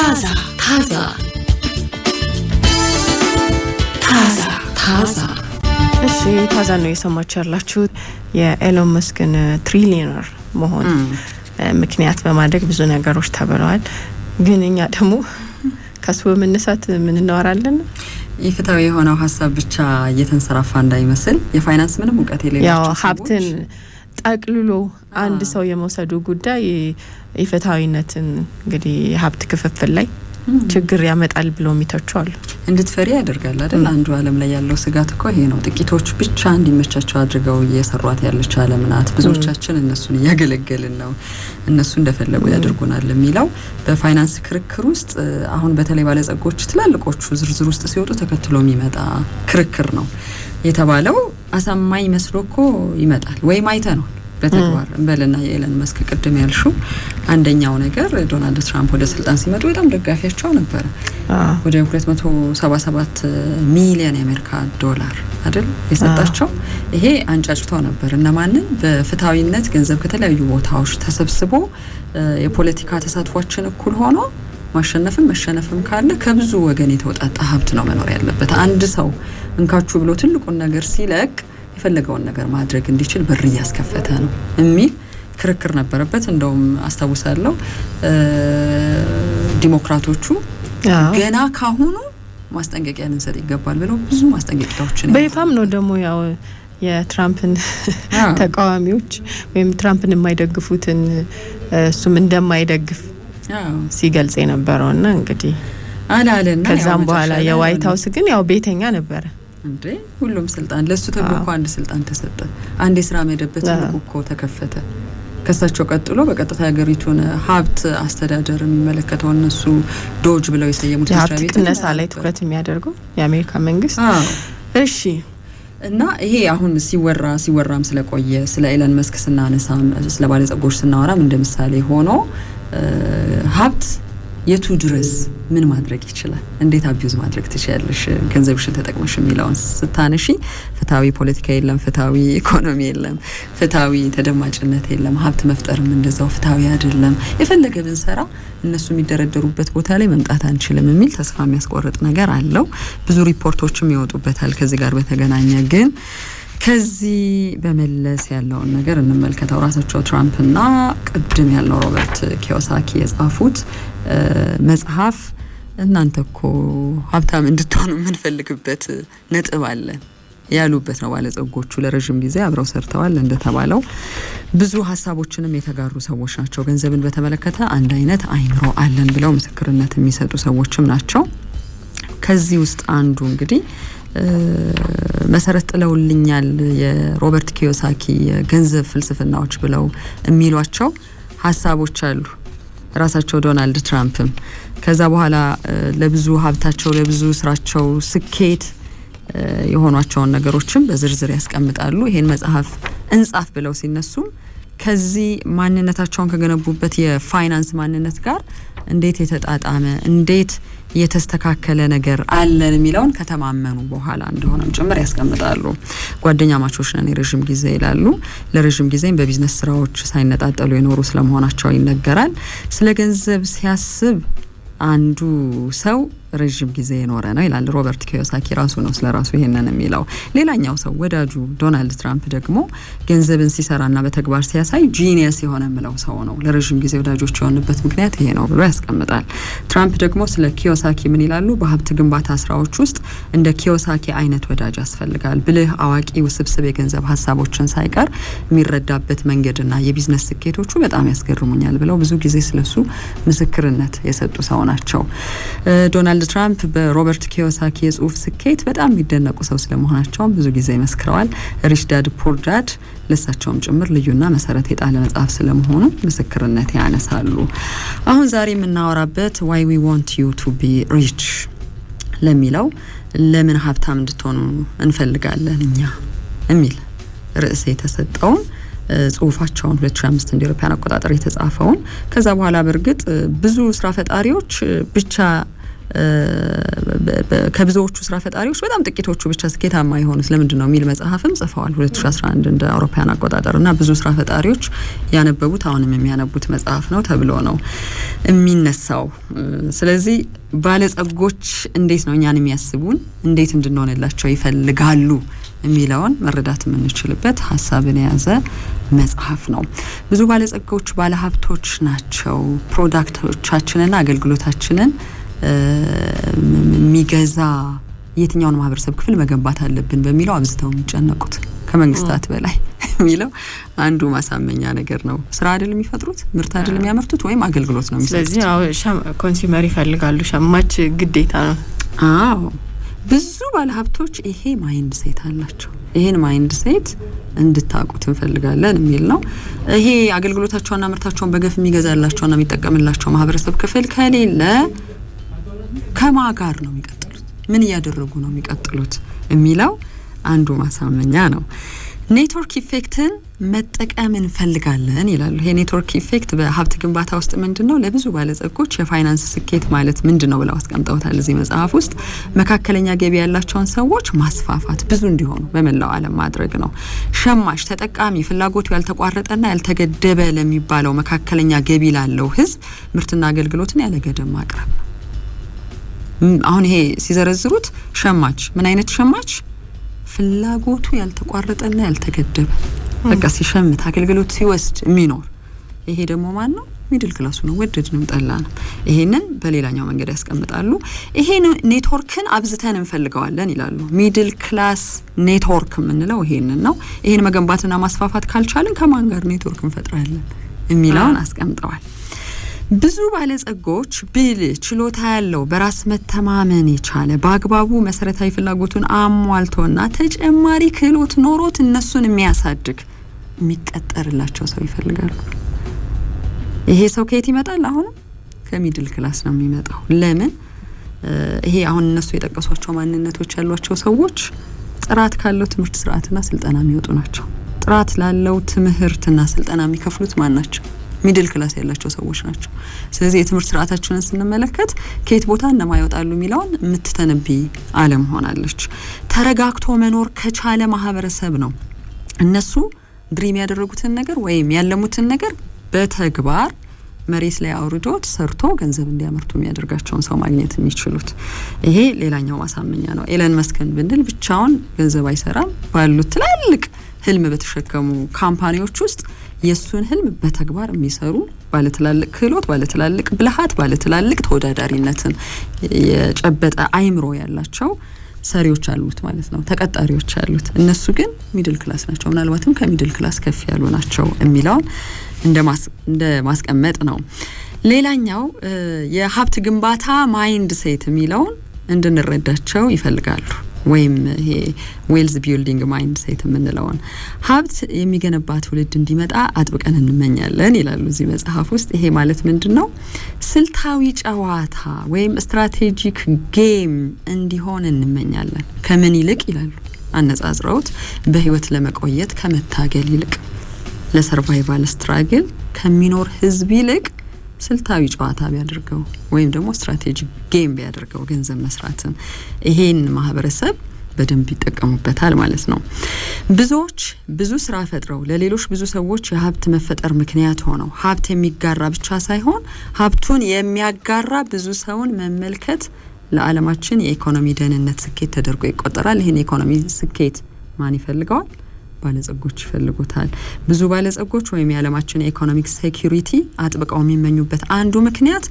ታዛ እሺ ታዛ ነው የሰማችሁ ያላችሁት የኤሎን መስክን ትሪሊየነር መሆን ምክንያት በማድረግ ብዙ ነገሮች ተብለዋል ግን እኛ ደግሞ ከሱ በመነሳት ምን እናወራለን ይፍታው የሆነው ሐሳብ ብቻ እየተንሰራፋ እንዳይመስል የፋይናንስ ምንም ዕውቀት የሌላቸው ያው ሀብትን ጠቅልሎ አንድ ሰው የመውሰዱ ጉዳይ ይፍታዊነትን እንግዲህ ሀብት ክፍፍል ላይ ችግር ያመጣል ብሎ የሚተቹአሉ እንድትፈሪ ያደርጋል አይደል አንዱ ዓለም ላይ ያለው ስጋት እኮ ይሄ ነው ጥቂቶች ብቻ እንዲመቻቸው አድርገው እየሰሯት ያለች ዓለም ናት ብዙዎቻችን እነሱን ያገለገልን ነው እነሱ እንደፈለጉ ያደርጉናል የሚለው በፋይናንስ ክርክር ውስጥ አሁን በተለይ ባለጸጎች ትላልቆቹ ዝርዝር ውስጥ ሲወጡ ተከትሎ የሚመጣ ክርክር ነው የተባለው አሳማኝ መስሎኮ ይመጣል ወይ ማይተ ነው በተግባር እንበልና የኤለን መስክ ቅድም ያልሽው አንደኛው ነገር ዶናልድ ትራምፕ ወደ ስልጣን ሲመጡ በጣም ደጋፊያቸው ነበር ወደ 277 ሚሊዮን የአሜሪካ ዶላር አይደል የሰጣቸው ይሄ አንጫጭቶ ነበር እነማንን በፍታዊነት ገንዘብ ከተለያዩ ቦታዎች ተሰብስቦ የፖለቲካ ተሳትፏችን እኩል ሆኖ ማሸነፍም መሸነፍም ካለ ከብዙ ወገን የተወጣጣ ሀብት ነው መኖር ያለበት አንድ ሰው እንካቹ ብሎ ትልቁን ነገር ሲለቅ የፈለገውን ነገር ማድረግ እንዲችል በር ያስከፈተ ነው የሚል ክርክር ነበረበት እንደውም አስተዋውሳለሁ ዲሞክራቶቹ ገና ካሁኑ ማስጠንቀቂያ እንሰጥ ይገባል ብለው ብዙ ማስጠንቀቂያዎችን በይፋም ነው ደግሞ ያው የትራምፕን ተቃዋሚዎች ወይም ትራምፕን የማይደግፉትን እሱም እንደማይደግፍ ሲገልጽ የነበረውና እንግዲህ አላለና ከዛም በኋላ የዋይት ሃውስ ግን ያው ቤተኛ ነበር እንዴ ሁሉም ስልጣን ለሱ ተብሎ እኮ አንድ ስልጣን ተሰጠ አንድ የሥራ መደበት እኮ ተከፈተ ከሳቸው ቀጥሎ በቀጥታ ሀገሪቱን ሀብት አስተዳደር የሚመለከተው እነሱ ዶጅ ብለው የሰየሙት መስሪያ ቤት ቅነሳ ላይ ትኩረት የሚያደርገው የአሜሪካ መንግስት እሺ እና ይሄ አሁን ሲወራም ስለቆየ ስለ ኤለን መስክ ስናነሳም ስለ ባለጸጎች ስናወራም እንደምሳሌ ሆኖ ሀብት የቱ ድረስ ምን ማድረግ ይችላል እንዴት አቢዩዝ ማድረግ ትችያለሽ ገንዘብሽን ተጠቅመሽ የሚለውን ስታነሺ ፍታዊ ፖለቲካ የለም ፍታዊ ኢኮኖሚ የለም ፍታዊ ተደማጭነት የለም ሀብት መፍጠርም እንደዛው ፍታዊ አይደለም የፈለገ ብንሰራ እነሱ የሚደረደሩበት ቦታ ላይ መምጣት አንችልም የሚል ተስፋ የሚያስቆርጥ ነገር አለው ብዙ ሪፖርቶችም ይወጡበታል ከዚህ ጋር በተገናኘ ግን ከዚህ በመለስ ያለውን ነገር እንመልከተው ራሳቸው ትራምፕና ቅድም ያለው ሮበርት ኪዮሳኪ የጻፉት መጽሐፍ እናንተኮ ሀብታም እንድትሆኑ ምን ፈልግበት ነጥብ አለ ያሉበት ነው ባለጸጎቹ ለረጅም ጊዜ አብረው ሰርተዋል እንደተባለው ብዙ ሐሳቦችንም የተጋሩ ሰዎች ናቸው ገንዘብን በተመለከተ አንድ አይነት አይምሮ አለን ብለው ምስክርነት የሚሰጡ ሰዎችም ናቸው ከዚህ ውስጥ አንዱ እንግዲህ መሰረት ጥለውልኛል የሮበርት ኪዮሳኪ የገንዘብ ፍልስፍናዎች ብለው የሚሏቸው ሐሳቦች አሉ ራሳቸው ዶናልድ ትራምፕም ከዛ በኋላ ለብዙ ሀብታቸው ለብዙ ስራቸው ስኬት የሆኗቸውን ነገሮችም በዝርዝር ያስቀምጣሉ ይሄን መጽሐፍ እንጻፍ ብለው ሲነሱ ከዚህ ማንነታቸውን ከገነቡበት የፋይናንስ ማንነት ጋር እንዴት የተጣጣመ እንዴት የተስተካከለ ነገር አለን የሚለውን ከተማመኑ በኋላ እንደሆነም ጭምር ያስቀምጣሉ ጓደኛ ማቾች ነን የረጅም ጊዜ ይላሉ ለረጅም ጊዜም በቢዝነስ ስራዎች ሳይነጣጠሉ የኖሩ ስለመሆናቸው ይነገራል ስለ ገንዘብ ሲያስብ አንዱ ሰው ረጅም ጊዜ የኖረ ነው ይላል ሮበርት ኪዮሳኪ ራሱ ነው ስለራሱ ይሄንን የሚለው ሌላኛው ሰው ወዳጁ ዶናልድ ትራምፕ ደግሞ ገንዘብን ሲሰራና በተግባር ሲያሳይ ጂኒየስ የሆነ ምለው ሰው ነው ለረጅም ጊዜ ወዳጆች የሆነበት ምክንያት ይሄ ነው ብሎ ያስቀምጣል ትራምፕ ደግሞ ስለ ኪዮሳኪ ምን ይላሉ በሀብት ግንባታ ስራዎች ውስጥ እንደ ኪዮሳኪ አይነት ወዳጅ ያስፈልጋል ብልህ አዋቂ ውስብስብ የገንዘብ ሐሳቦችን ሳይቀር የሚረዳበት መንገድና የቢዝነስ ስኬቶቹ በጣም ያስገርሙኛል ብለው ብዙ ጊዜ ስለሱ ምስክርነት የሰጡ ሰው ናቸው ዶናልድ ትራምፕ በሮበርት ኪዮሳኪ የጽሁፍ ስኬት በጣም የሚደነቁ ሰው ስለመሆናቸው ብዙ ጊዜ መስክረዋል ሪች ዳድ ፑር ዳድ ለሳቸውም ጭምር ልዩና መሰረት የጣለ መጽሐፍ ስለመሆኑ ምስክርነት ያነሳሉ አሁን ዛሬ የምናወራበት why we want you to be rich ለሚለው ለምን ሀብታም እንድትሆኑ እንፈልጋለን እኛ የሚል ርዕስ የተሰጠው ጽሁፋቸውን 2005 እንደ አውሮፓውያን አቆጣጠር የተጻፈውን ከዛ በኋላ በርግጥ ብዙ ስራ ፈጣሪዎች ብቻ ከብዙዎቹ ስራ ፈጣሪዎች በጣም ጥቂቶቹ ብቻ ስኬታማ የሆኑት ለምንድነው የሚል መጽሐፍም ጽፈዋል 2011 እንደ አውሮፓውያን አቆጣጠርና ብዙ ስራ ፈጣሪዎች ያነበቡት አሁንም የሚያነቡት መጽሐፍ ነው ተብሎ ነው የሚነሳው። ስለዚህ ባለጸጎች እንዴት ነው እኛን የሚያስቡን እንዴት እንድንሆንላቸው ይፈልጋሉ የሚለውን መረዳት የምንችልበት ሀሳብን የያዘ መጽሐፍ ነው። ብዙ ባለጸጎች ባለሀብቶች ናቸው ፕሮዳክቶቻችንና አገልግሎታችንን የሚገዛ የትኛውን ማህበረሰብ ክፍል መገንባት አለብን በሚለው አብዝተው የሚጨነቁት ከመንግስታት በላይ የሚለው አንዱ ማሳመኛ ነገር ነው። ስራ አይደለም የሚፈጥሩት ምርት አይደለም የሚያመርቱት ወይም አገልግሎት ነው የሚሰጡት። ስለዚህ ኮንሱመር ይፈልጋሉ ሸማች ግዴታ ነው። አዎ ብዙ ባለሀብቶች ይሄ ማይንድ ሴት አላቸው። ይሄን ማይንድ ሴት እንድታቁት እንፈልጋለን የሚል ነው። ይሄ አገልግሎታቸውና ምርታቸውን በገፍ የሚገዛላቸውና የሚጠቀምላቸው ማህበረሰብ ክፍል ከሌለ ከማጋር ነው የሚቀጥሉት ምን እያደረጉ ነው የሚቀጥሉት የሚለው አንዱ ማሳመኛ ነው። ኔትወርክ ኢፌክትን መጠቀም እንፈልጋለን ይላሉ። ይሄ ኔትወርክ ኢፌክት በሀብት ግንባታ ውስጥ ምንድነው ለብዙ ባለጸጎች የፋይናንስ ስኬት ማለት ምንድነው ብለው አስቀምጠውታል እዚህ መጽሐፍ ውስጥ። መካከለኛ ገቢ ያላቸውን ሰዎች ማስፋፋት ብዙ እንዲሆኑ በመላው ዓለም ማድረግ ነው። ሸማች ተጠቃሚ ፍላጎቱ ያልተቋረጠና ያልተገደበ ለሚባለው መካከለኛ ገቢ ላለው ህዝብ ምርትና አገልግሎትን ያለ ገደብ ማቅረብ። አሁን ይሄ ሲዘረዝሩት ሸማች ምን አይነት ሸማች ፍላጎቱ ያልተቋረጠና ያልተገደበ በቃ ሲሸምት አገልግሎት ሲወስድ የሚኖር ይሄ ደግሞ ማን ነው ሚድል ክላሱ ነው ወደድንም ጠላንም። ይሄንን በሌላኛው መንገድ ያስቀምጣሉ። ይሄ ኔትወርክን አብዝተን እንፈልገዋለን ይላሉ። ሚድል ክላስ ኔትወርክ የምንለው ይሄንን ነው። ይሄን መገንባትና ማስፋፋት ካልቻልን ከማን ጋር ኔትወርክ እንፈጥራለን የሚለውን አስቀምጠዋል። ብዙ ባለጸጎች ብልህ ችሎታ ያለው በራስ መተማመን የቻለ በአግባቡ መሰረታዊ ፍላጎቱን አሟልቶና ተጨማሪ ክህሎት ኖሮት እነሱን የሚያሳድግ የሚቀጠርላቸው ሰው ይፈልጋሉ። ይሄ ሰው ከየት ይመጣል? አሁን ከሚድል ክላስ ነው የሚመጣው። ለምን? ይሄ አሁን እነሱ የጠቀሷቸው ማንነቶች ያሏቸው ሰዎች ጥራት ካለው ትምህርት ስርዓትና ስልጠና የሚወጡ ናቸው። ጥራት ላለው ትምህርትና ስልጠና የሚከፍሉት ማን ናቸው? ሚድል ክላስ ያላቸው ሰዎች ናቸው። ስለዚህ የትምህርት ስርዓታችንን ስንመለከት ከየት ቦታ እንደማይወጣሉ የሚለውን የምትተነብይ ዓለም ሆናለች። ተረጋግቶ መኖር ከቻለ ማህበረሰብ ነው እነሱ ድሪም ያደረጉትን ነገር ወይም ያለሙትን ነገር በተግባር መሬት ላይ አውርዶት ሰርቶ ገንዘብ እንዲያመርቱ የሚያደርጋቸውን ሰው ማግኘት የሚችሉት። ይሄ ሌላኛው ማሳመኛ ነው። ኤለን መስክን ብንል ብቻውን ገንዘብ አይሰራም። ባሉት ትላልቅ ህልም በተሸከሙ ካምፓኒዎች ውስጥ የሱን ህልም በተግባር የሚሰሩ ባለትላልቅ ክህሎት ባለትላልቅ ብልሃት ባለትላልቅ ተወዳዳሪነትን የጨበጠ አይምሮ ያላቸው ሰሪዎች አሉት ማለት ነው። ተቀጣሪዎች አሉት። እነሱ ግን ሚድል ክላስ ናቸው። ምናልባትም ከሚድል ክላስ ከፍ ያሉ ናቸው የሚለውን እንደ ማስቀመጥ ነው። ሌላኛው የሀብት ግንባታ ማይንድ ሴት የሚለውን እንድንረዳቸው ይፈልጋሉ። ወይም ይሄ ዌልዝ ቢልዲንግ ማይንድ ሴት የምንለውን ሀብት የሚገነባ ትውልድ እንዲመጣ አጥብቀን እንመኛለን ይላሉ እዚህ መጽሐፍ ውስጥ። ይሄ ማለት ምንድነው? ስልታዊ ጨዋታ ወይም ስትራቴጂክ ጌም እንዲሆን እንመኛለን። ከምን ይልቅ ይላሉ አነጻጽረውት በህይወት ለመቆየት ከመታገል ይልቅ ለሰርቫይቫል ስትራግል ከሚኖር ህዝብ ይልቅ ስልታዊ ጨዋታ ቢያደርገው ወይም ደግሞ ስትራቴጂክ ጌም ቢያደርገው ገንዘብ መስራትን ይሄን ማህበረሰብ በደንብ ይጠቀሙበታል ማለት ነው። ብዙዎች ብዙ ስራ ፈጥረው ለሌሎች ብዙ ሰዎች የሀብት መፈጠር ምክንያት ሆነው ሀብት የሚጋራ ብቻ ሳይሆን ሀብቱን የሚያጋራ ብዙ ሰውን መመልከት ለዓለማችን የኢኮኖሚ ደህንነት ስኬት ተደርጎ ይቆጠራል። ይሄን የኢኮኖሚ ስኬት ማን ይፈልገዋል? ባለጸጎች ይፈልጉታል። ብዙ ባለጸጎች ወይም የዓለማችን የኢኮኖሚክ ሴኩሪቲ አጥብቀው የሚመኙበት አንዱ ምክንያት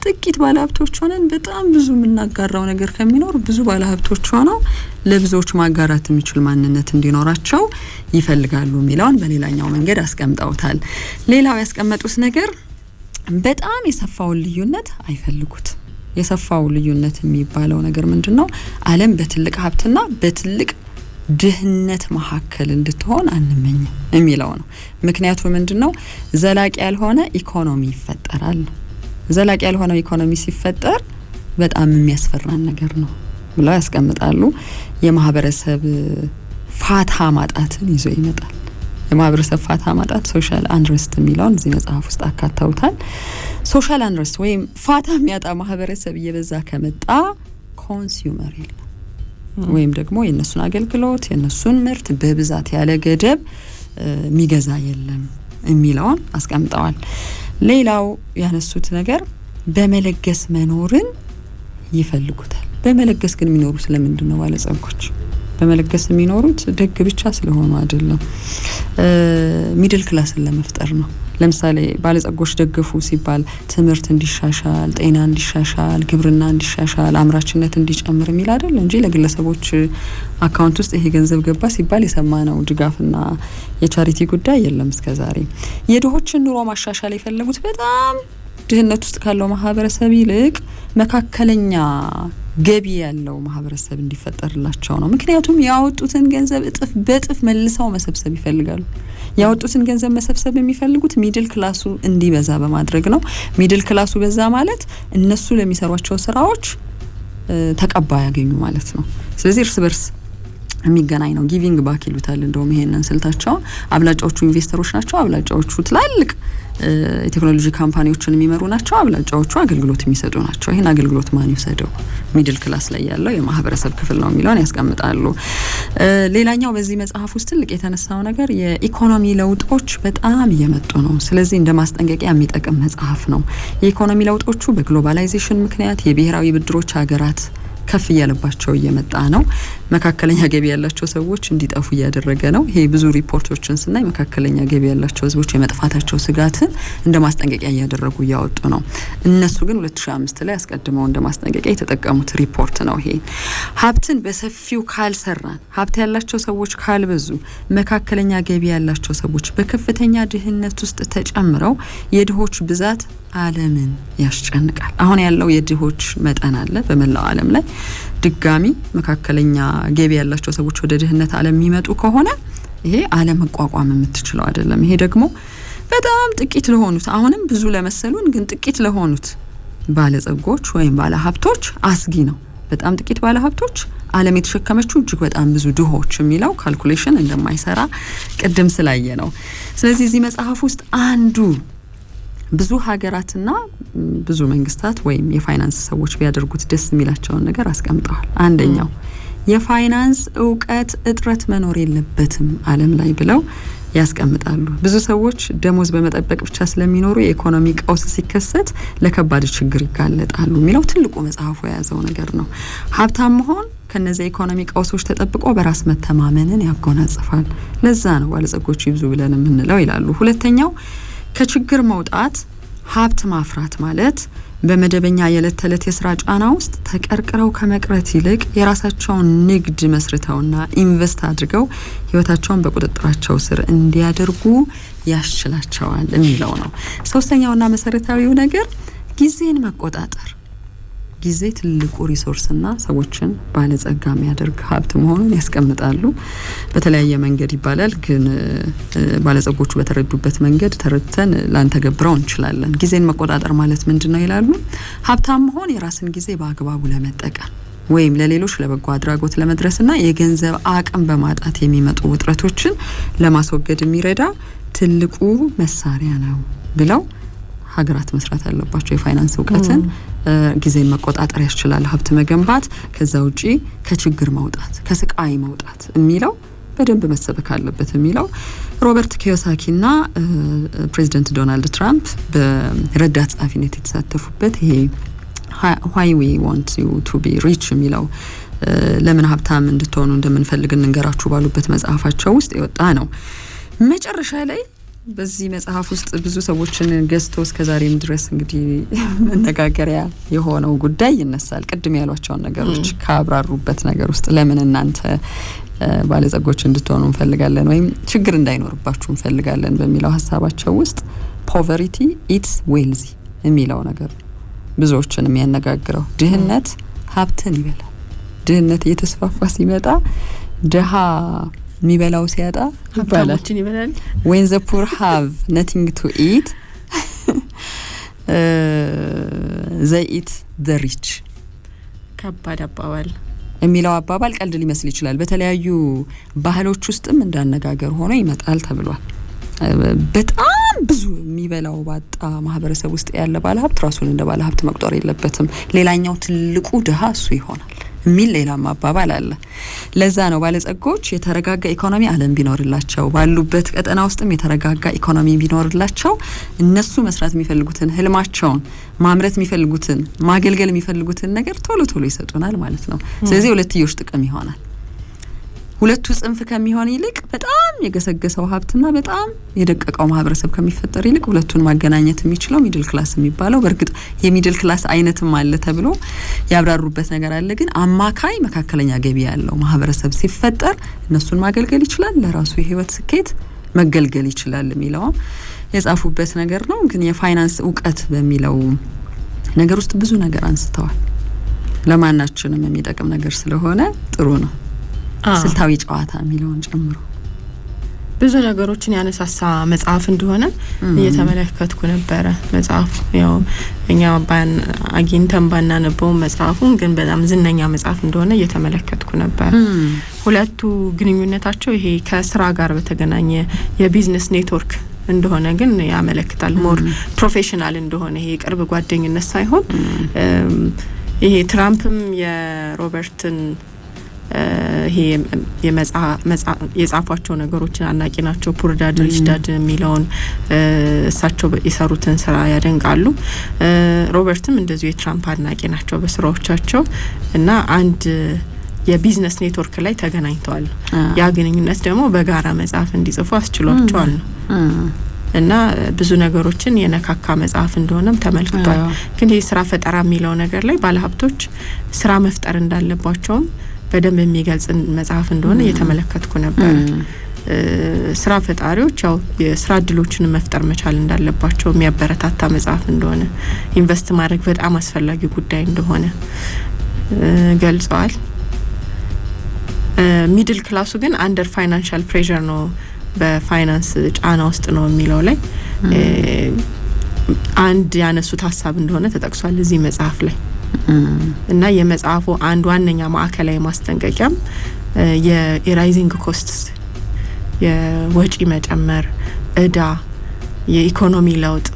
ጥቂት ባለሀብቶች ሆነን በጣም ብዙ የምናጋራው ነገር ከሚኖር ብዙ ባለሀብቶች ሆነው ለብዙዎች ማጋራት የሚችል ማንነት እንዲኖራቸው ይፈልጋሉ የሚለውን በሌላኛው መንገድ አስቀምጠውታል። ሌላው ያስቀመጡት ነገር በጣም የሰፋውን ልዩነት አይፈልጉት። የሰፋው ልዩነት የሚባለው ነገር ምንድነው? ዓለም በትልቅ ሀብትና በትልቅ ድህነት መካከል እንድትሆን አንመኝም የሚለው ነው። ምክንያቱ ምንድነው? ዘላቂ ያልሆነ ኢኮኖሚ ይፈጠራል። ዘላቂ ያልሆነ ኢኮኖሚ ሲፈጠር በጣም የሚያስፈራን ነገር ነው ብለው ያስቀምጣሉ። የማህበረሰብ ፋታ ማጣትን ይዞ ይመጣል። የማህበረሰብ ፋታ ማጣት ሶሻል አንድረስት የሚለውን እዚህ መጽሐፍ ውስጥ አካተውታል። ሶሻል አንረስት ወይም ፋታ የሚያጣ ማህበረሰብ እየበዛ ከመጣ ኮንሱመር የለም ወይም ደግሞ የነሱን አገልግሎት የነሱን ምርት በብዛት ያለ ገደብ የሚገዛ የለም የሚለውን አስቀምጠዋል። ሌላው ያነሱት ነገር በመለገስ መኖርን ይፈልጉታል። በመለገስ ግን የሚኖሩ ስለምንድን ነው ባለጸጎች? በመለገስ የሚኖሩት ደግ ብቻ ስለሆኑ አይደለም፣ ሚድል ክላስን ለመፍጠር ነው። ለምሳሌ ባለጸጎች ደግፉ ሲባል ትምህርት እንዲሻሻል፣ ጤና እንዲሻሻል፣ ግብርና እንዲሻሻል፣ አምራችነት እንዲጨምር የሚል አይደል እንጂ ለግለሰቦች አካውንት ውስጥ ይሄ ገንዘብ ገባ ሲባል የሰማነው ድጋፍና የቻሪቲ ጉዳይ የለም እስከዛሬ። የድሆችን ኑሮ ማሻሻል የፈለጉት በጣም ድህነት ውስጥ ካለው ማህበረሰብ ይልቅ መካከለኛ ገቢ ያለው ማህበረሰብ እንዲፈጠርላቸው ነው። ምክንያቱም ያወጡትን ገንዘብ እጥፍ በጥፍ መልሰው መሰብሰብ ይፈልጋሉ። ያወጡትን ገንዘብ መሰብሰብ የሚፈልጉት ሚድል ክላሱ እንዲበዛ በማድረግ ነው። ሚድል ክላሱ በዛ ማለት እነሱ ለሚሰሯቸው ስራዎች ተቀባይ ያገኙ ማለት ነው። ስለዚህ እርስ በርስ የሚገናኝ ነው። ጊቪንግ ባክ ይሉታል እንደውም ይሄንን ስልታቸው። አብላጫዎቹ ኢንቨስተሮች ናቸው። አብላጫዎቹ ትላልቅ የቴክኖሎጂ ካምፓኒዎችን የሚመሩ ናቸው። አብላጫዎቹ አገልግሎት የሚሰጡ ናቸው። ይሄን አገልግሎት ማን ይወሰደው? ሚድል ክላስ ላይ ያለው የማህበረሰብ ክፍል ነው የሚለውን ያስቀምጣሉ። ሌላኛው በዚህ መጽሐፍ ውስጥ ትልቅ የተነሳው ነገር የኢኮኖሚ ለውጦች በጣም እየመጡ ነው። ስለዚህ እንደ ማስጠንቀቂያ የሚጠቅም መጽሐፍ ነው። የኢኮኖሚ ለውጦቹ በግሎባላይዜሽን ምክንያት የብሔራዊ ብድሮች ሀገራት ከፍ እያለባቸው እየመጣ ነው። መካከለኛ ገቢ ያላቸው ሰዎች እንዲጠፉ እያደረገ ነው። ይሄ ብዙ ሪፖርቶችን ስናይ መካከለኛ ገቢ ያላቸው ህዝቦች የመጥፋታቸው ስጋትን እንደ ማስጠንቀቂያ እያደረጉ እያወጡ ነው። እነሱ ግን 2005 ላይ አስቀድመው እንደ ማስጠንቀቂያ የተጠቀሙት ሪፖርት ነው። ይሄ ሀብትን በሰፊው ካልሰራን፣ ሀብት ያላቸው ሰዎች ካልበዙ፣ መካከለኛ ገቢ ያላቸው ሰዎች በከፍተኛ ድህነት ውስጥ ተጨምረው የድሆች ብዛት ዓለምን ያስጨንቃል። አሁን ያለው የድሆች መጠን አለ በመላው ዓለም ላይ። ድጋሚ መካከለኛ ገቢ ያላቸው ሰዎች ወደ ድህነት ዓለም የሚመጡ ከሆነ ይሄ ዓለም መቋቋም የምትችለው አይደለም። ይሄ ደግሞ በጣም ጥቂት ለሆኑት አሁንም ብዙ ለመሰሉን ግን ጥቂት ለሆኑት ባለጸጎች ወይም ባለሀብቶች አስጊ ነው። በጣም ጥቂት ባለሀብቶች ዓለም የተሸከመችው እጅግ በጣም ብዙ ድሆች የሚለው ካልኩሌሽን እንደማይሰራ ቅድም ስላየ ነው። ስለዚህ እዚህ መጽሐፍ ውስጥ አንዱ ብዙ ሀገራትና ብዙ መንግስታት ወይም የፋይናንስ ሰዎች ቢያደርጉት ደስ የሚላቸውን ነገር አስቀምጠዋል። አንደኛው የፋይናንስ እውቀት እጥረት መኖር የለበትም ዓለም ላይ ብለው ያስቀምጣሉ። ብዙ ሰዎች ደሞዝ በመጠበቅ ብቻ ስለሚኖሩ የኢኮኖሚ ቀውስ ሲከሰት ለከባድ ችግር ይጋለጣሉ የሚለው ትልቁ መጽሐፉ የያዘው ነገር ነው። ሀብታም መሆን ከነዚህ ኢኮኖሚ ቀውሶች ተጠብቆ በራስ መተማመንን ያጎናጽፋል። ለዛ ነው ባለጸጎች ይብዙ ብለን የምንለው ይላሉ። ሁለተኛው ከችግር መውጣት ሀብት ማፍራት ማለት በመደበኛ የዕለት ተዕለት የስራ ጫና ውስጥ ተቀርቅረው ከመቅረት ይልቅ የራሳቸውን ንግድ መስርተውና ኢንቨስት አድርገው ህይወታቸውን በቁጥጥራቸው ስር እንዲያደርጉ ያስችላቸዋል የሚለው ነው። ሶስተኛውና መሰረታዊው ነገር ጊዜን መቆጣጠር። ጊዜ ትልቁ ሪሶርስና ሰዎችን ባለጸጋ የሚያደርግ ሀብት መሆኑን ያስቀምጣሉ። በተለያየ መንገድ ይባላል፣ ግን ባለጸጎቹ በተረዱበት መንገድ ተረድተን ላንተገብረው እንችላለን። ጊዜን መቆጣጠር ማለት ምንድነው ይላሉ? ሀብታም መሆን የራስን ጊዜ በአግባቡ ለመጠቀም ወይም ለሌሎች ለበጎ አድራጎት ለመድረስና የገንዘብ አቅም በማጣት የሚመጡ ውጥረቶችን ለማስወገድ የሚረዳ ትልቁ መሳሪያ ነው ብለው ሀገራት መስራት ያለባቸው የፋይናንስ እውቀትን ጊዜን መቆጣጠር ያስችላል ሀብት መገንባት። ከዛ ውጪ ከችግር መውጣት ከስቃይ መውጣት የሚለው በደንብ መሰበክ አለበት የሚለው ሮበርት ኪዮሳኪና ፕሬዚደንት ዶናልድ ትራምፕ በረዳት ጸሐፊነት የተሳተፉበት ይሄ why we want you to be rich የሚለው ለምን ሀብታም እንድትሆኑ እንደምንፈልግ እንንገራችሁ ባሉበት መጽሐፋቸው ውስጥ የወጣ ነው። መጨረሻ ላይ በዚህ መጽሐፍ ውስጥ ብዙ ሰዎችን ገዝቶ እስከዛሬም ድረስ እንግዲህ መነጋገሪያ የሆነው ጉዳይ ይነሳል። ቅድም ያሏቸውን ነገሮች ካብራሩበት ነገር ውስጥ ለምን እናንተ ባለጸጎች እንድትሆኑ እንፈልጋለን ወይም ችግር እንዳይኖርባችሁ እንፈልጋለን በሚለው ሀሳባቸው ውስጥ ፖቨርቲ ኢትስ ዌልዚ የሚለው ነገር ብዙዎችን የሚያነጋግረው ድህነት ሀብትን ይበላል። ድህነት እየተስፋፋ ሲመጣ ድሃ የሚበላው ሲያጣ ሀብታሞችን ይበላል። when the poor have nothing to eat they eat the rich ከባድ አባባል የሚለው አባባል ቀልድ ሊመስል ይችላል። በተለያዩ ባህሎች ውስጥም እንዳነጋገር ሆኖ ይመጣል ተብሏል። በጣም ብዙ የሚበላው ባጣ ማህበረሰብ ውስጥ ያለ ባለሀብት ራሱን እንደ ባለሀብት መቁጠር የለበትም። ሌላኛው ትልቁ ድሃ እሱ ይሆናል የሚል ሌላም አባባል አለ። ለዛ ነው ባለጸጎች የተረጋጋ ኢኮኖሚ ዓለም ቢኖርላቸው ባሉበት ቀጠና ውስጥም የተረጋጋ ኢኮኖሚ ቢኖርላቸው እነሱ መስራት የሚፈልጉትን ህልማቸውን ማምረት የሚፈልጉትን ማገልገል የሚፈልጉትን ነገር ቶሎ ቶሎ ይሰጡናል ማለት ነው። ስለዚህ ሁለትዮሽ ጥቅም ይሆናል። ሁለቱ ጽንፍ ከሚሆን ይልቅ በጣም የገሰገሰው ሀብትና በጣም የደቀቀው ማህበረሰብ ከሚፈጠር ይልቅ ሁለቱን ማገናኘት የሚችለው ሚድል ክላስ የሚባለው በእርግጥ የሚድል ክላስ አይነትም አለ ተብሎ ያብራሩበት ነገር አለ። ግን አማካይ መካከለኛ ገቢ ያለው ማህበረሰብ ሲፈጠር እነሱን ማገልገል ይችላል፣ ለራሱ የህይወት ስኬት መገልገል ይችላል የሚለው የጻፉበት ነገር ነው። ግን የፋይናንስ እውቀት በሚለው ነገር ውስጥ ብዙ ነገር አንስተዋል። ለማናችንም የሚጠቅም ነገር ስለሆነ ጥሩ ነው። ስልታዊ ጨዋታ የሚለውን ጨምሮ ብዙ ነገሮችን ያነሳሳ መጽሐፍ እንደሆነ እየተመለከትኩ ነበረ። መጽሐፉ ያው እኛ አግኝተን ባናነበው መጽሐፉን ግን በጣም ዝነኛ መጽሐፍ እንደሆነ እየተመለከትኩ ነበር። ሁለቱ ግንኙነታቸው ይሄ ከስራ ጋር በተገናኘ የቢዝነስ ኔትወርክ እንደሆነ ግን ያመለክታል። ሞር ፕሮፌሽናል እንደሆነ ይሄ ቅርብ ጓደኝነት ሳይሆን ይሄ ትራምፕም የሮበርትን ይሄ የጻፏቸው ነገሮችን አናቂ ናቸው። ፑር ዳድ ሪች ዳድ የሚለውን እሳቸው የሰሩትን ስራ ያደንቃሉ። ሮበርትም እንደዚሁ የትራምፕ አድናቂ ናቸው በስራዎቻቸው እና አንድ የቢዝነስ ኔትወርክ ላይ ተገናኝተዋል። ያ ግንኙነት ደግሞ በጋራ መጽሐፍ እንዲጽፉ አስችሏቸዋል ነው እና ብዙ ነገሮችን የነካካ መጽሐፍ እንደሆነም ተመልክቷል። ግን ይሄ ስራ ፈጠራ የሚለው ነገር ላይ ባለሀብቶች ስራ መፍጠር እንዳለባቸውም በደንብ የሚገልጽ መጽሐፍ እንደሆነ እየተመለከትኩ ነበር። ስራ ፈጣሪዎች ያው የስራ እድሎችን መፍጠር መቻል እንዳለባቸው የሚያበረታታ መጽሐፍ እንደሆነ፣ ኢንቨስት ማድረግ በጣም አስፈላጊ ጉዳይ እንደሆነ ገልጸዋል። ሚድል ክላሱ ግን አንደር ፋይናንሻል ፕሬዠር ነው፣ በፋይናንስ ጫና ውስጥ ነው የሚለው ላይ አንድ ያነሱት ሀሳብ እንደሆነ ተጠቅሷል እዚህ መጽሐፍ ላይ እና የመጽሐፉ አንድ ዋነኛ ማዕከላዊ ማስጠንቀቂያም የራይዚንግ ኮስትስ የወጪ መጨመር፣ እዳ፣ የኢኮኖሚ ለውጥ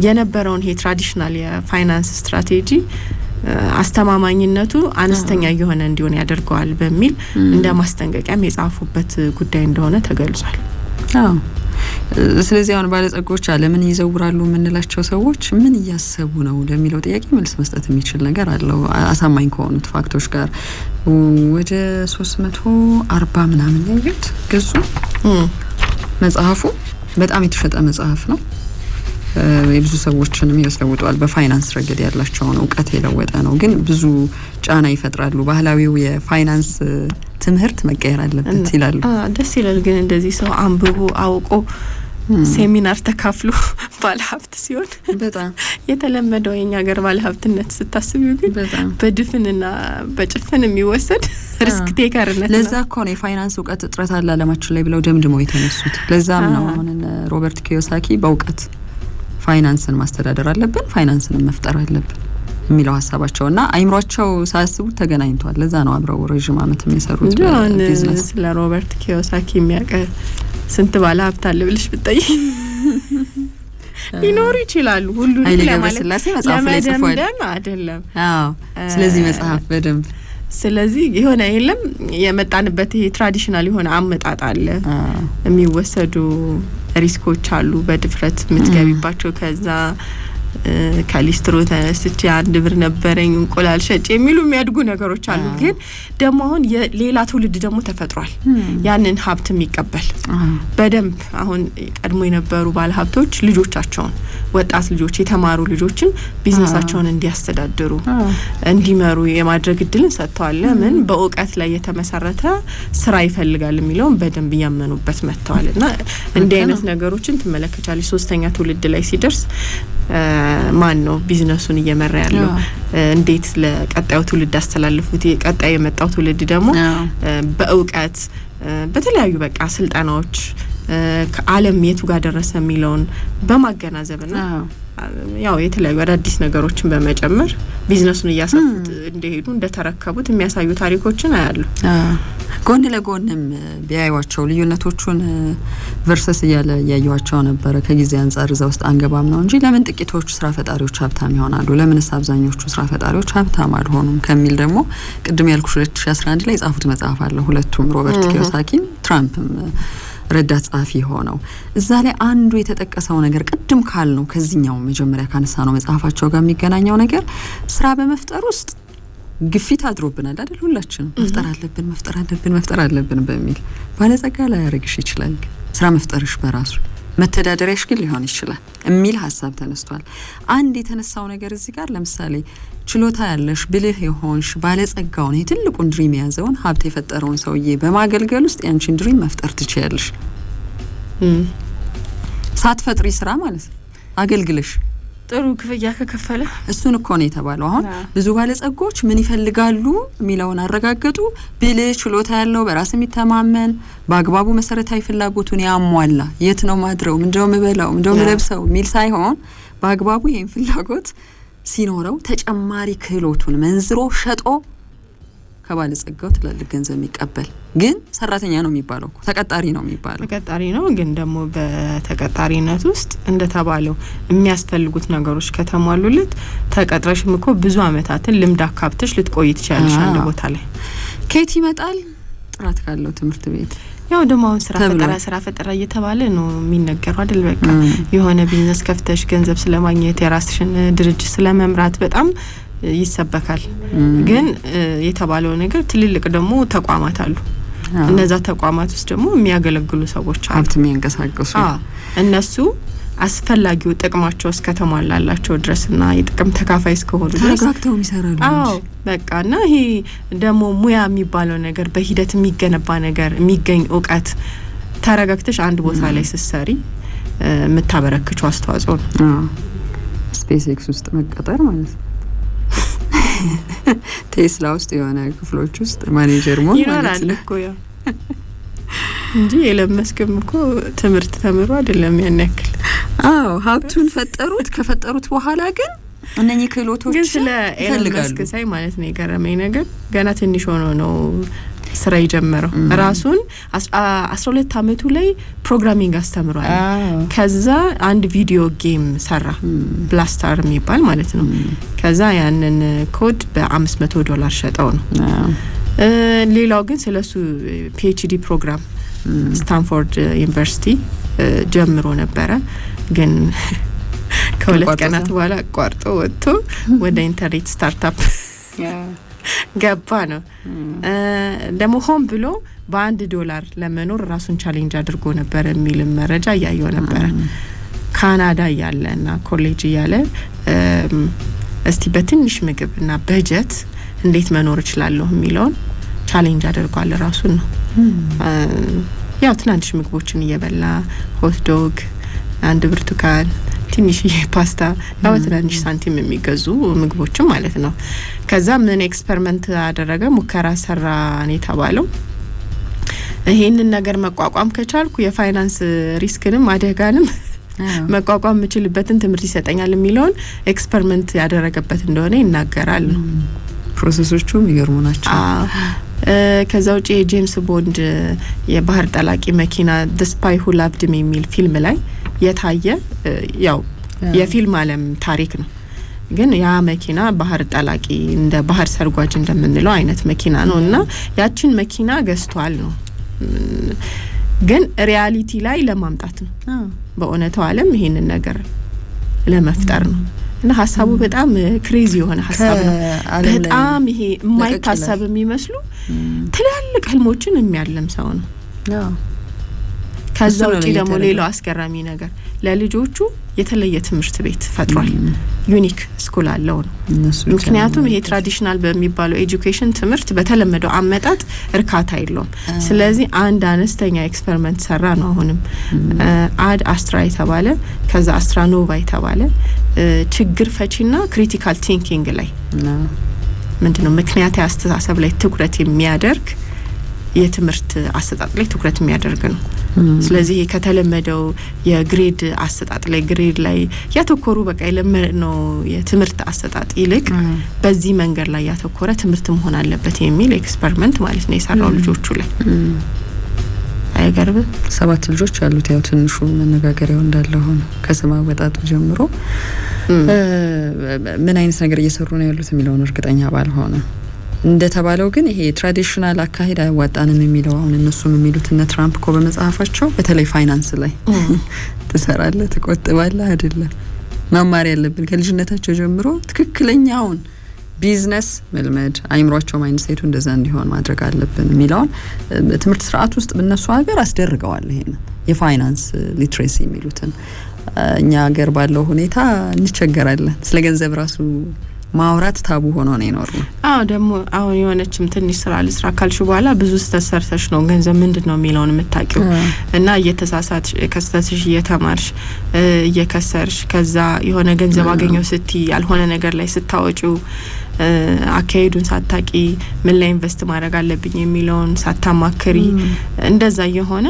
የነበረውን ይሄ ትራዲሽናል የፋይናንስ ስትራቴጂ አስተማማኝነቱ አነስተኛ የሆነ እንዲሆን ያደርገዋል በሚል እንደ ማስጠንቀቂያም የጻፉበት ጉዳይ እንደሆነ ተገልጿል። ስለዚህ አሁን ባለጸጎች ዓለምን ይዘውራሉ የምንላቸው ሰዎች ምን እያሰቡ ነው ለሚለው ጥያቄ መልስ መስጠት የሚችል ነገር አለው። አሳማኝ ከሆኑት ፋክቶች ጋር ወደ 340 ምናምን ያዩት ገዙ። መጽሐፉ በጣም የተሸጠ መጽሐፍ ነው። የብዙ ሰዎችንም ያስለውጣል። በፋይናንስ ረገድ ያላቸውን እውቀት የለወጠ ነው። ግን ብዙ ጫና ይፈጥራሉ። ባህላዊው የፋይናንስ ትምህርት መቀየር አለበት ይላሉ። ደስ ይላል። ግን እንደዚህ ሰው አንብቦ አውቆ ሴሚናር ተካፍሎ ባለሀብት ሲሆን በጣም የተለመደው የኛ ሀገር ባለሀብትነት ስታስቢው ግን በድፍንና በጭፍን የሚወሰድ ሪስክ ቴከርነት ነው። ለዛ እኮ ነው የፋይናንስ እውቀት እጥረት አለ ዓለማችን ላይ ብለው ደምድመው የተነሱት። ለዛም ነው አሁን ሮበርት ኪዮሳኪ በእውቀት ፋይናንስን ማስተዳደር አለብን፣ ፋይናንስን መፍጠር አለብን የሚለው ሀሳባቸውና አይምሯቸው ሳያስቡት ተገናኝቷል። ለዛ ነው አብረው ረጅም ዓመት የሚሰሩት ቢዝነስ። ስለ ሮበርት ኪዮሳኪ የሚያውቅ ስንት ባለሀብት አለ ብለሽ ብትጠይቂ ሊኖሩ ይችላሉ። ሁሉንም ለማለት ለመደምደም አይደለም። ስለዚህ መጽሐፍ በደንብ ስለዚህ የሆነ የለም የመጣንበት ይሄ ትራዲሽናል የሆነ አመጣጥ አለ። የሚወሰዱ ሪስኮች አሉ በድፍረት የምትገቢባቸው። ከዛ ከሊስትሮ ተነስቼ 1 ብር ነበረኝ እንቁላል ሸጬ የሚሉ የሚያድጉ ነገሮች አሉ። ግን ደግሞ አሁን ሌላ ትውልድ ደግሞ ተፈጥሯል ያንን ሀብት የሚቀበል በደንብ። አሁን ቀድሞ የነበሩ ባለሀብቶች ልጆቻቸውን ወጣት ልጆች የተማሩ ልጆችን ቢዝነሳቸውን እንዲያስተዳድሩ እንዲመሩ የማድረግ እድልን ሰጥተዋል። ለምን በእውቀት ላይ የተመሰረተ ስራ ይፈልጋል የሚለውን በደንብ ያመኑበት መጥተዋልና እንዲህ አይነት ነገሮችን ትመለከቻለሽ። 3ኛ ትውልድ ላይ ሲደርስ ማን ነው ቢዝነሱን እየመራ ያለው? እንዴት ለቀጣዩ ትውልድ አስተላልፉት? ቀጣዩ የመጣው ትውልድ ደግሞ በእውቀት በተለያዩ በቃ ስልጠናዎች ከዓለም የቱ ጋር ደረሰ የሚለውን በማገናዘብና ያው የተለያዩ አዳዲስ ነገሮችን በመጨመር ቢዝነሱን እያሰፉት እንደሄዱ እንደተረከቡት የሚያሳዩ ታሪኮችን አያሉ። ጎን ለጎንም ቢያዩዋቸው ልዩነቶቹን ቨርሰስ እያለ ያዩዋቸው ነበር። ከጊዜ አንፃር እዛ ውስጥ አንገባም ነው እንጂ ለምን ጥቂቶቹ ስራ ፈጣሪዎች ሀብታም ይሆናሉ፣ ለምንስ አብዛኞቹ ስራ ፈጣሪዎች ሀብታም አልሆኑም ከሚል ደግሞ ቅድም ያልኩሽ 2011 ላይ የጻፉት መጽሐፍ አለ። ሁለቱም ሮበርት ኪዮሳኪም ትራምፕም ረዳት ጸሐፊ ሆነው እዛ ላይ አንዱ የተጠቀሰው ነገር ቅድም ካልነው ከዚህኛው መጀመሪያ ካነሳ ነው መጽሐፋቸው ጋር የሚገናኘው ነገር ስራ በመፍጠር ውስጥ ግፊት አድሮብናል አይደል? ሁላችንም መፍጠር አለብን በሚል ባለጸጋ ላይ ያረግሽ ይችላል። ስራ መፍጠርሽ በራሱ መተዳደሪያሽ ግን ሊሆን ይችላል የሚል ሀሳብ ተነስቷል። አንድ የተነሳው ነገር እዚህ ጋር ለምሳሌ ችሎታ ያለሽ ብልህ የሆንሽ ባለጸጋውን የትልቁን ድሪም የያዘውን ሀብት የፈጠረውን ሰውዬ በማገልገል ውስጥ ያንቺን ድሪም መፍጠር ትችያለሽ። ሳትፈጥሪ ስራ ማለት አገልግለሽ ጥሩ ክፍያ ከከፈለ እሱን እኮ ነው የተባለው። አሁን ብዙ ባለጸጎች ምን ይፈልጋሉ የሚለውን አረጋገጡ። ብልህ ችሎታ ያለው በራስ የሚተማመን በአግባቡ መሰረታዊ ፍላጎቱን ያሟላ የት ነው ማድረው ምንድነው ምበላው ምንድነው ምለብሰው ሚል ሳይሆን በአግባቡ ይሄን ፍላጎት ሲኖረው ተጨማሪ ክህሎቱን መንዝሮ ሸጦ ከባለጸጋው ትላልቅ ገንዘብ የሚቀበል ግን ሰራተኛ ነው የሚባለው፣ ተቀጣሪ ነው የሚባለው። ተቀጣሪ ነው ግን ደግሞ በተቀጣሪነት ውስጥ እንደተባለው የሚያስፈልጉት ነገሮች ከተሟሉለት ተቀጥረሽም እኮ ብዙ አመታትን ልምድ አካብተሽ ልትቆይ ትችላለሽ አንድ ቦታ ላይ። ከየት ይመጣል? ጥራት ካለው ትምህርት ቤት። ያው ደግሞ አሁን ስራ ፈጠራ እየተባለ ነው የሚነገረው አይደል? በቃ የሆነ ቢዝነስ ከፍተሽ ገንዘብ ስለማግኘት የራስሽን ድርጅት ስለመምራት በጣም ይሰበካል። ግን የተባለው ነገር ትልልቅ ደግሞ ተቋማት አሉ። እነዛ ተቋማት ውስጥ ደግሞ የሚያገለግሉ ሰዎች አሉ፣ ሀብት የሚያንቀሳቅሱ። እነሱ አስፈላጊው ጥቅማቸው እስከተሟላላቸው ድረስና የጥቅም ተካፋይ እስከሆኑ ድረስ ተረጋግተው ይሰራሉ። በቃና ይሄ ደግሞ ሙያ የሚባለው ነገር በሂደት የሚገነባ ነገር የሚገኝ እውቀት ተረጋግተሽ አንድ ቦታ ላይ ስትሰሪ የምታበረክቸው አስተዋጽኦ ነው። ስፔስ ኤክስ ውስጥ መቀጠር ማለት ነው። ቴስላ ውስጥ የሆነ ክፍሎች ውስጥ ማኔጀር መሆን ማለት ነው እኮ ያው እንጂ ኤለን መስክም እኮ ትምህርት ተምሮ አይደለም ያን ያክል። ሀብቱን ከፈጠሩት በኋላ ግን እነኚህ ክህሎቶች ግን ስለ ኤለን መስክ ሳይ ማለት ነው የገረመኝ ነገር ገና ትንሽ ሆኖ ነው ስራ የጀመረው። ራሱን 12 አመቱ ላይ ፕሮግራሚንግ አስተምሯል። ከዛ አንድ ቪዲዮ ጌም ሰራ ብላስታር የሚባል ማለት ነው። ከዛ ያንን ኮድ በ$500 ሸጠው ነው። ሌላው ግን ስለሱ ፒኤችዲ ፕሮግራም ስታንፎርድ ዩኒቨርሲቲ ጀምሮ ነበረ። ግን ከሁለት ቀናት በኋላ አቋርጦ ወጥቶ ወደ ኢንተርኔት ስታርታፕ ገባ ነው። ደግሞ ሆን ብሎ $1 ለመኖር ራሱን ቻሌንጅ አድርጎ ነበር የሚል መረጃ ያየው ነበር። ካናዳ ያለና ኮሌጅ ያለ እስቲ በትንሽ ምግብና በጀት እንዴት መኖር እችላለሁ የሚለውን ቻሌንጅ አድርጓል ራሱን ነው። ያው ትናንሽ ምግቦችን እየበላ ሆት ዶግ፣ አንድ ብርቱካን፣ ትንሽዬ ፓስታ ያው ትናንሽ ሳንቲም የሚገዙ ምግቦችን ማለት ነው። ከዛ ምን ኤክስፐሪመንት አደረገ፣ ሙከራ ሰራ ነው የተባለው። ይሄንን ነገር መቋቋም ከቻልኩ የፋይናንስ ሪስክንም አደጋንም መቋቋም የምችልበትን ትምህርት ይሰጠኛል የሚለውን ኤክስፐሪመንት ያደረገበት እንደሆነ ይናገራል ነው። ፕሮሰሶቹ የሚገርሙ ናቸው። ከዛ ውጪ የጄምስ ቦንድ የባህር ጠላቂ መኪና The Spy Who Loved Me የሚል ፊልም ላይ የታየ ያው የፊልም ዓለም ታሪክ ነው። ግን ያ መኪና ባህር ጠላቂ እንደ ባህር ሰርጓጅ እንደምንለው አይነት መኪና ነው እና ያችን መኪና ገዝቷል ነው። ግን ሪያሊቲ ላይ ለማምጣት ነው፣ በእውነታው ዓለም ይሄንን ነገር ለመፍጠር ነው። እና ሀሳቡ በጣም ክሬዚ የሆነ ሀሳብ ነው። በጣም ይሄ የማይታሰብ የሚመስሉ ትላልቅ ህልሞችን የሚያለም ሰው ነው። ከዛ ውጪ ደግሞ ሌላው አስገራሚ ነገር ለልጆቹ የተለየ ትምህርት ቤት ፈጥሯል። ዩኒክ ስኩል አለው ነው። ምክንያቱም ይሄ ትራዲሽናል በሚባለው ኤጁኬሽን ትምህርት በተለመደው አመጣጥ እርካታ የለውም። ስለዚህ አንድ አነስተኛ ኤክስፐሪመንት ሰራ ነው። አሁንም አድ አስትራ የተባለ ከዛ አስትራኖቫ የተባለ ችግር ፈቺና ክሪቲካል ቲንኪንግ ላይ ምንድነው ምክንያታዊ አስተሳሰብ ላይ ትኩረት የሚያደርግ የትምህርት አሰጣጥ ላይ ትኩረት የሚያደርግ ነው። ስለዚህ ከተለመደው የግሬድ አሰጣጥ ላይ ግሬድ ላይ ያተኮሩ በቃ የለመድነው የትምህርት አሰጣጥ ይልቅ በዚህ መንገድ ላይ ያተኮረ ትምህርት መሆን አለበት የሚል ኤክስፐሪመንት ማለት ነው የሰራው ልጆቹ ላይ። አይገርም 7 ልጆች ያሉት ያው ትንሹ መነጋገሪያው እንዳለ ሆነ ከስማ ወጣቱ ጀምሮ ምን አይነት ነገር እየሰሩ ነው ያሉት የሚለውን እርግጠኛ ባልሆነ እንደተባለው ግን ይሄ ትራዲሽናል አካሄድ አይዋጣንም የሚለው አሁን እነሱም የሚሉት እነ ትራምፕ እኮ በመጽሐፋቸው በተለይ ፋይናንስ ላይ ትሰራለህ ትቆጥባለህ አይደለም መማር ያለብን ከልጅነታቸው ጀምሮ ትክክለኛውን ቢዝነስ መልመድ አይምሮአቸው ማይንድሴቱ እንደዛ እንዲሆን ማድረግ አለብን የሚለውን ትምህርት ስርዓት ውስጥ በእነሱ ሀገር አስደርገዋል። ይሄን የፋይናንስ ሊትሬሲ የሚሉትን እኛ ሀገር ባለው ሁኔታ እንቸገራለን። ስለ ገንዘብ ራሱ ማውራት ታቡ ሆኖ ነው የኖርነው። ደግሞ አሁን የሆነችም ትንሽ ስራ ልስራ ካልሽ በኋላ ብዙ ስተሰርተሽ ነው ገንዘብ ምንድነው የሚለውን የምታውቂው እና እየተሳሳትሽ ከስተትሽ እየተማርሽ እየከሰርሽ ከዛ የሆነ ገንዘብ አገኘው ስትይ ያልሆነ ነገር ላይ ስታወጪው አካሄዱን ሳታቂ ምን ላይ ኢንቨስት ማድረግ አለብኝ የሚለውን ሳታማክሪ እንደዛ የሆነ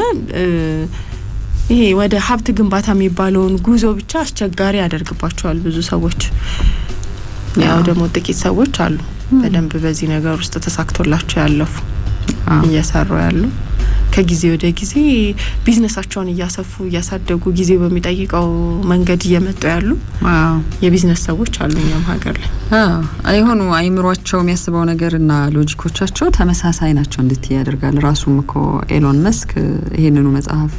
ይሄ ወደ ሀብት ግንባታ የሚባለውን ጉዞ ብቻ አስቸጋሪ ያደርግባቸዋል ብዙ ሰዎች። ያው ደግሞ ጥቂት ሰዎች አሉ በደንብ በዚህ ነገር ውስጥ ተሳክቶላቸው ያለፉ እየሰሩ ያሉ ከጊዜ ወደ ጊዜ ቢዝነሳቸውን እያሰፉ እያሳደጉ ጊዜ በሚጠይቀው መንገድ እየመጡ ያሉ የቢዝነስ ሰዎች አሉ እኛም ሀገር ላይ። አይሆኑ አይምሮአቸው የሚያስበው ነገርና ሎጂኮቻቸው ተመሳሳይ ናቸው እንድትይ ያደርጋል። ራሱም እኮ ኤሎን መስክ ይሄንኑ መጽሐፍ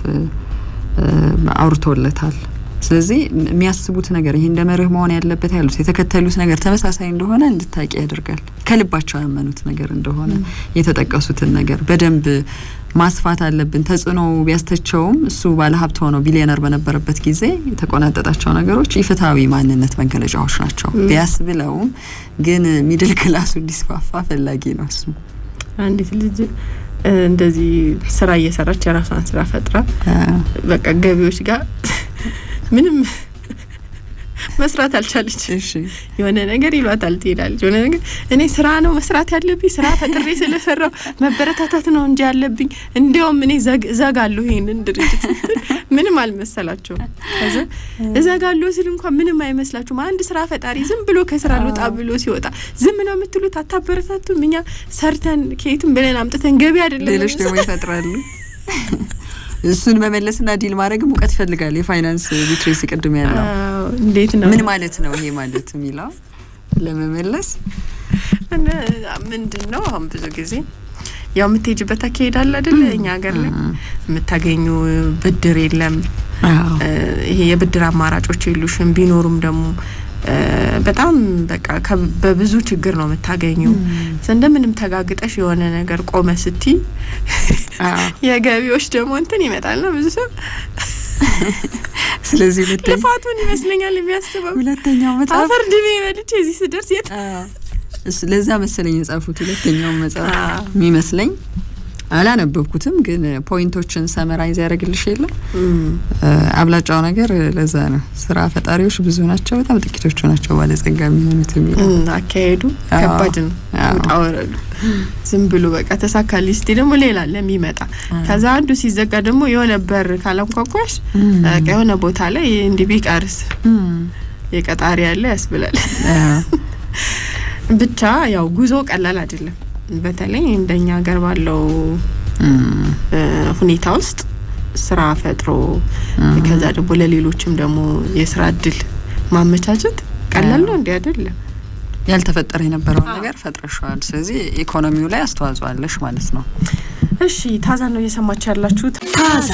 አውርቶለታል። ስለዚህ የሚያስቡት ነገር ይሄ እንደመርህ መሆን ያለበት ያሉት የተከተሉት ነገር ተመሳሳይ እንደሆነ እንድታቂ ያደርጋል። ከልባቸው ያመኑት ነገር እንደሆነ የተጠቀሱትን ነገር በደንብ ማስፋት አለብን። ተጽዕኖ ቢያስተቸውም እሱ ባለ ሀብት ሆኖ ቢሊዮነር በነበረበት ጊዜ የተቆናጠጣቸው ነገሮች ኢፍትሃዊ ማንነት መገለጫዎች ናቸው ቢያስብለውም ግን ሚድል ክላሱ እንዲስፋፋ ፈላጊ ነው እሱ። አንዲት ልጅ እንደዚህ ስራ እየሰራች የራሷን ስራ ፈጥራ በቃ ገቢዎች ጋር ምንም መስራት አልቻለች። የሆነ ነገር ይሏታል ትሄዳለች። የሆነ ነገር እኔ ስራ ነው መስራት ያለብኝ ስራ ፈጥሬ ስለሰራው መበረታታት ነው እንጂ ያለብኝ እንዲያውም እኔ ዘጋለሁ ይሄንን ድርጅት ምንም አልመሰላቸው። ከዛ ዘጋለሁ ሲል እንኳን ምንም አይመስላችሁም። አንድ ስራ ፈጣሪ ዝም ብሎ ከስራ ልወጣ ብሎ ሲወጣ ዝም ነው የምትሉት አታበረታቱም። እኛ ሰርተን ከየትም ብለን አምጥተን ገቢ አይደለም ሌሎች ደግሞ ይፈጥራሉ። እሱን መመለስና ዲል ማድረግ ሙቀት ይፈልጋል። የፋይናንስ ሊትሬሲ ቅድም ያለው እንዴት ነው ምን ማለት ነው ይሄ ማለት የሚለው ለመመለስ ምንድነው አሁን ብዙ ጊዜ ያው የምትሄጂበት አካሄዳል አይደል እኛ ሀገር ላይ የምታገኙ ብድር የለም። ይሄ የብድር አማራጮች የሉሽም። ቢኖሩም ደግሞ በጣም በቃ በብዙ ችግር ነው የምታገኘው። እንደምንም ተጋግጠሽ የሆነ ነገር ቆመ ስቲ የገቢዎች ደግሞ እንትን ይመጣልና ብዙ ሰው ስለዚህ ልፋቱን ይመስለኛል የሚያስበው ሁለተኛው መጽሐፍ አፈር ድሜ ወድጄ እዚህ ስደርስ የት ለዛ መሰለኝ የጻፉት ሁለተኛው መጽሐፍ የሚመስለኝ አላነበብኩትም ግን ፖይንቶችን ሰመራይዝ ያደርግልሽ የለ አብላጫው ነገር ለዛ ነው። ስራ ፈጣሪዎች ብዙ ናቸው በጣም ጥቂቶቹ ናቸው ባለጸጋ የሚሆኑት የሚለው አካሄዱ ከባድ ነው። ወጣወረዱ ዝም ብሎ በቃ ተሳካልኝ እስቲ ደግሞ ሌላ ለሚመጣ ከዛ አንዱ ሲዘጋ ደግሞ የሆነ በር ካላንኳኳሽ የሆነ ቦታ ላይ እንዲህ ቢቀርስ የቀጣሪ ያለ ያስብላል። ብቻ ያው ጉዞ ቀላል አይደለም። በተለይ እንደኛ ሀገር ባለው ሁኔታ ውስጥ ስራ ፈጥሮ ከዛ ደግሞ ለሌሎችም ደግሞ የስራ እድል ማመቻቸት ቀላል ነው እንዴ? አይደለም። ያልተፈጠረ የነበረው ነገር ፈጥረሻል። ስለዚህ ኢኮኖሚው ላይ አስተዋጽኦ አለሽ ማለት ነው። እሺ ታዛ ነው እየሰማችሁ ያላችሁት። ታዛ